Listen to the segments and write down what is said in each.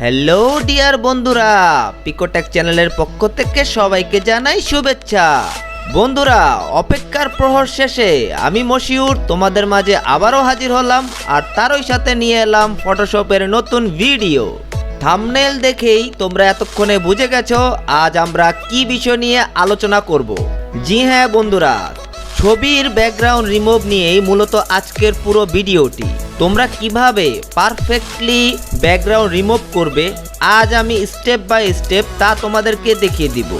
Hello dear বন্ধুরা, পিকোটেক চ্যানেলের পক্ষ থেকে সবাইকে জানাই শুভেচ্ছা। বন্ধুরা, অপেক্ষার প্রহর শেষে আমি মশিউর তোমাদের মাঝে আবারও হাজির হলাম, আর তারই সাথে নিয়ে এলাম ফটোশপের নতুন ভিডিও। থাম্বনেল দেখেই তোমরা এতক্ষণে বুঝে গেছো আজ আমরা কি বিষয় নিয়ে আলোচনা করব। জি হ্যাঁ বন্ধুরা, ছবির ব্যাকগ্রাউন্ড রিমুভ নিয়েই মূলত আজকের পুরো ভিডিওটি। তোমরা কিভাবে পারফেক্টলি ব্যাকগ্রাউন্ড রিমুভ করবে আজ আমি স্টেপ বাই স্টেপ তা তোমাদেরকে দেখিয়ে দিব,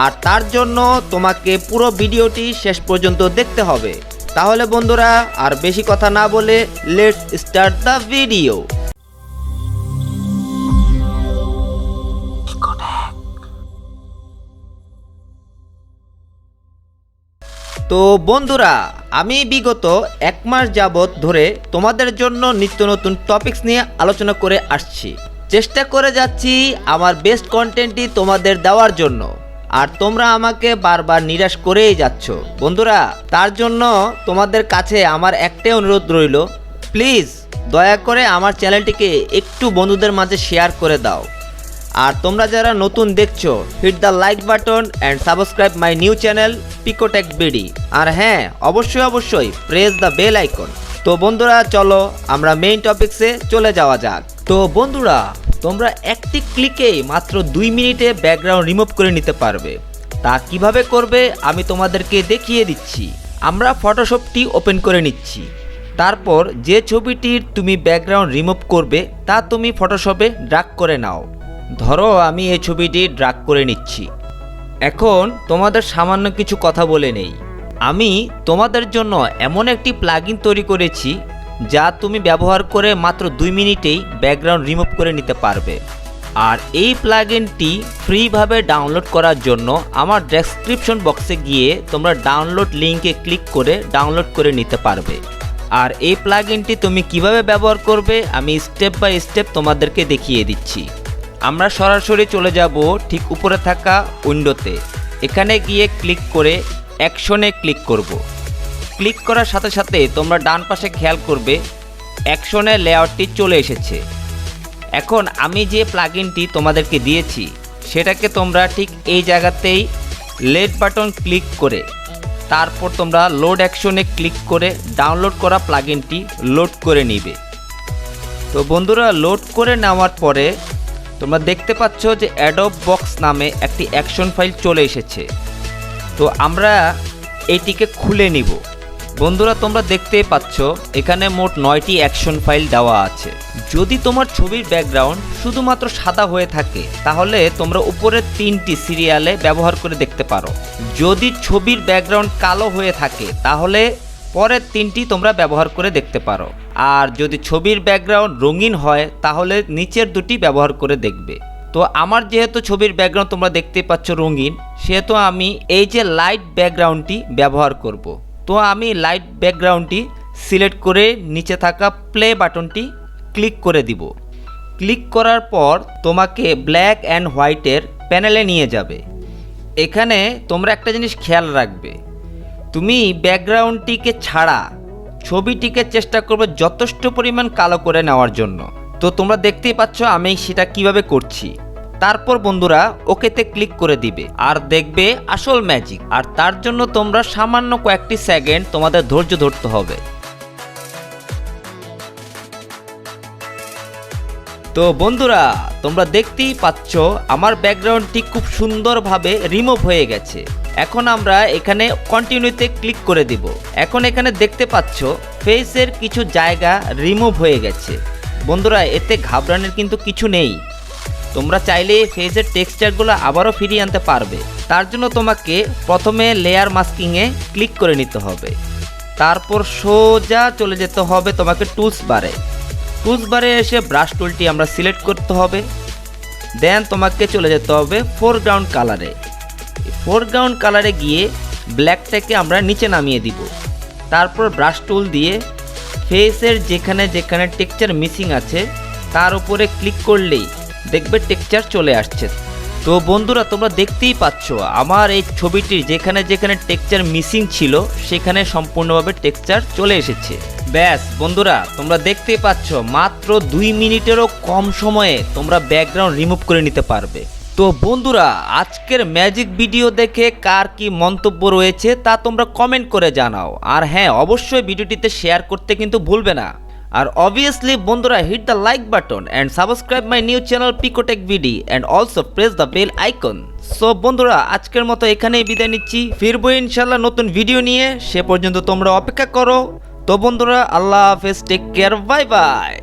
আর তার জন্য তোমাকে পুরো ভিডিওটি শেষ পর্যন্ত দেখতে হবে। তাহলে বন্ধুরা আর বেশি কথা না বলে লেটস স্টার্ট দ্য ভিডিও। তো বন্ধুরা, আমি বিগত এক মাস যাবত ধরে তোমাদের জন্য নিত্য নতুন টপিকস নিয়ে আলোচনা করে আসছি। চেষ্টা করে যাচ্ছি আমার বেস্ট কন্টেন্টটি তোমাদের দেওয়ার জন্য, আর তোমরা আমাকে বারবার নিরাশ করেই যাচ্ছ। বন্ধুরা, তার জন্য তোমাদের কাছে আমার একটাই অনুরোধ রইল, প্লিজ দয়া করে আমার চ্যানেলটিকে একটু বন্ধুদের মাঝে শেয়ার করে দাও। আর তোমরা যারা নতুন দেখছো, hit the like button and subscribe my new channel Picotech BD. আর হ্যাঁ, অবশ্যই প্রেস দ্য বেল আইকন। তো বন্ধুরা চলো আমরা মেইন টপিকসে চলে যাওয়া যাক। তো বন্ধুরা, তোমরা একটি ক্লিকেই মাত্র 2 মিনিটে ব্যাকগ্রাউন্ড রিমুভ করে নিতে পারবে। তা কিভাবে করবে আমি তোমাদেরকে দেখিয়ে দিচ্ছি। আমরা ফটোশপটি ওপেন করে নিচ্ছি। তারপর যে ছবিটির তুমি ব্যাকগ্রাউন্ড রিমুভ করবে তা তুমি ফটোশপে ড্র্যাগ করে নাও। ধরো আমি এই ছবিটি ড্র্যাগ করে নিচ্ছি। এখন তোমাদের সামান্য কিছু কথা বলে নেই। আমি তোমাদের জন্য এমন একটি প্লাগইন তৈরি করেছি যা তুমি ব্যবহার করে মাত্র 2 মিনিটেই ব্যাকগ্রাউন্ড রিমুভ করে নিতে পারবে। আর এই প্লাগইনটি ফ্রিভাবে ডাউনলোড করার জন্য আমার ডেসক্রিপশন বক্সে গিয়ে তোমরা ডাউনলোড লিঙ্কে ক্লিক করে ডাউনলোড করে নিতে পারবে। আর এই প্লাগইনটি তুমি কিভাবে ব্যবহার করবে আমি স্টেপ বাই স্টেপ তোমাদেরকে দেখিয়ে দিচ্ছি। আমরা সরাসরি চলে যাব ঠিক উপরে থাকা উইন্ডোতে। এখানে গিয়ে ক্লিক করে অ্যাকশনে ক্লিক করব। ক্লিক করার সাথে সাথে তোমরা ডান পাশে খেয়াল করবে অ্যাকশনে লেআউটটি চলে এসেছে। এখন আমি যে প্লাগইনটি তোমাদেরকে দিয়েছি সেটাকে তোমরা ঠিক এই জায়গাতেই লেফট বাটন ক্লিক করে তারপর তোমরা লোড অ্যাকশনে ক্লিক করে ডাউনলোড করা প্লাগইনটি লোড করে নিবে। তো বন্ধুরা, লোড করে নেওয়ার পরে তোমরা দেখতে পাচ্ছ যে অ্যাডোব বক্স নামে একটি অ্যাকশন ফাইল চলে এসেছে। তো আমরা এইটিকে খুলে নিব। বন্ধুরা, তোমরা দেখতেই পাচ্ছ এখানে মোট 9টি অ্যাকশন ফাইল দেওয়া আছে। যদি তোমার ছবির ব্যাকগ্রাউন্ড শুধুমাত্র সাদা হয়ে থাকে তাহলে তোমরা উপরের 3টি সিরিয়ালে ব্যবহার করে দেখতে পারো। যদি ছবির ব্যাকগ্রাউন্ড কালো হয়ে থাকে তাহলে পরের 3টি তোমরা ব্যবহার করে দেখতে পারো। আর যদি ছবির ব্যাকগ্রাউন্ড রঙিন হয় তাহলে নিচের 2টি ব্যবহার করে দেখবে। তো আমার যেহেতু ছবির ব্যাকগ্রাউন্ড তোমরা দেখতে পাচ্ছ রঙিন, সেহেতু আমি এই যে লাইট ব্যাকগ্রাউন্ডটি ব্যবহার করব। তো আমি লাইট ব্যাকগ্রাউন্ডটি সিলেক্ট করে নিচে থাকা প্লে বাটনটি ক্লিক করে দিব। ক্লিক করার পর তোমাকে ব্ল্যাক অ্যান্ড হোয়াইটের প্যানেলে নিয়ে যাবে। এখানে তোমরা একটা জিনিস খেয়াল রাখবে, তুমি ব্যাকগ্রাউন্ডটিকে ছাড়া ছবিটিকে চেষ্টা করবে যথেষ্ট পরিমাণ কালো করে নেওয়ার জন্য। তো তোমরা দেখতেই পাচ্ছ আমি সেটা কিভাবে করছি। তারপর বন্ধুরা ওকেতে ক্লিক করে দিবে আর দেখবে আসল ম্যাজিক। আর তার জন্য তোমরা সামান্য কয়েকটি সেকেন্ড তোমাদের ধৈর্য ধরতে হবে। তো বন্ধুরা, তোমরা দেখতেই পাচ্ছ আমার ব্যাকগ্রাউন্ডটি খুব সুন্দরভাবে রিমুভ হয়ে গেছে। এখন আমরা এখানে কন্টিনিউতে ক্লিক করে দিব। এখন এখানে দেখতে পাচ্ছ ফেসের কিছু জায়গা রিমুভ হয়ে গেছে। বন্ধুরা, এতে ঘাবড়ানোর কিন্তু কিছু নেই। তোমরা চাইলে ফেসের টেক্সচারগুলো আবারও ফিরিয়ে আনতে পারবে। তার জন্য তোমাকে প্রথমে লেয়ার মাস্কিংয়ে ক্লিক করে নিতে হবে। তারপর সোজা চলে যেতে হবে তোমাকে টুলস বারে এসে ব্রাশ টুলটি আমরা সিলেক্ট করতে হবে। দেন তোমাকে চলে যেতে হবে ফোরগ্রাউন্ড কালারে গিয়ে ব্ল্যাকটাকে আমরা নিচে নামিয়ে দিব। তারপর ব্রাশ টুল দিয়ে ফেসের যেখানে যেখানে টেক্সচার মিসিং আছে তার উপরে ক্লিক করলেই দেখবে টেক্সচার চলে আসছে। তো বন্ধুরা তোমরা দেখতেই পাচ্ছ আমার এই ছবিটির যেখানে যেখানে টেক্সচার মিসিং ছিল সেখানে সম্পূর্ণভাবে টেক্সচার চলে এসেছে। ব্যাস বন্ধুরা তোমরা দেখতেই পাচ্ছ মাত্র 2 মিনিটেরও কম সময়ে তোমরা ব্যাকগ্রাউন্ড রিমুভ করে নিতে পারবে। তো বন্ধুরা আজকের ম্যাজিক ভিডিও দেখে কার কি মন্তব্য রয়েছে তা তোমরা কমেন্ট করে জানাও। আর হ্যাঁ, অবশ্যই ভিডিওটিতে শেয়ার করতে কিন্তু ভুলবে না। আর অবভিয়াসলি বন্ধুরা hit the like button and subscribe my new channel pico tech ভিডি and also press the bell icon. So বন্ধুরা আজকের মতো এখানেই বিদায় নিচ্ছি, ফিরবো ইনশাল্লাহ নতুন ভিডিও নিয়ে। সে পর্যন্ত তোমরা অপেক্ষা করো। তো বন্ধুরা আল্লাহ হাফেজ, টেক কেয়ার, বাই বাই।